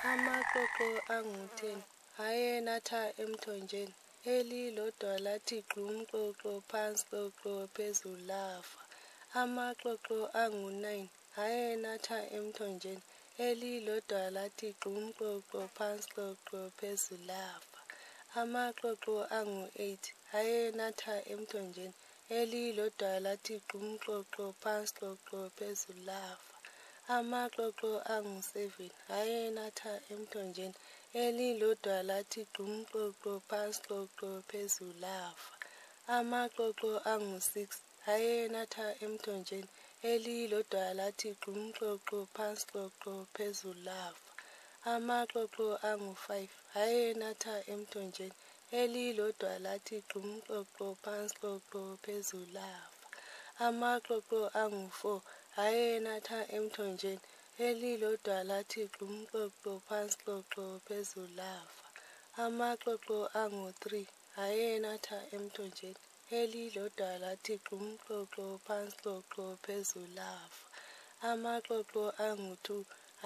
Amaxoxo angu-10 ayenatha emthonjeni, elilodwa lathi gqum xoxo phansi xoxo phezulu lafa. Amaxoxo angu-9 ayenatha emthonjeni, elilodwa lathi gqum xoxo phansi xoxo phezulu lafa. Amaxoxo angu-8 ayenatha emthonjeni, elilodwa lathi gqum xoxo phansi xoxo phezulu lafa. Amaxoxo angu-7 ayenatha emthonjeni, elilodwa lathi gqum xoxo phansi xoxo phezulu lafa. Amaxoxo angu-6 ayenatha emthonjeni, elilodwa lathi gqum xoxo phansi xoxo phezulu lafa. Amaxoxo angu-5 ayenatha emthonjeni, elilodwa lathi gqum xoxo phansi xoxo phezulu lafa. Amaxoxo angu-4 ayenatha emthonjeni, elilodwa lathi gqum xoxo phansi xoxo phezulu lafa. Amaxoxo angu-3 ayenatha emthonjeni, elilodwa lathi gqum xoxo phansi xoxo phezulu lafa. Amaxoxo angu-2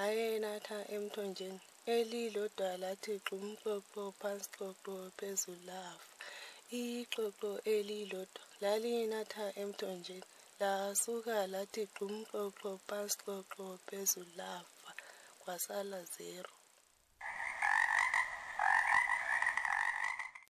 ayenatha emthonjeni, elilodwa lathi gqum xoxo phansi xoxo phezulu lafa. Ixoxo elilodwa lalinatha emthonjeni, lasuka lathi gqum xoxo phansi xoxo phezulu lafa, kwasala 0.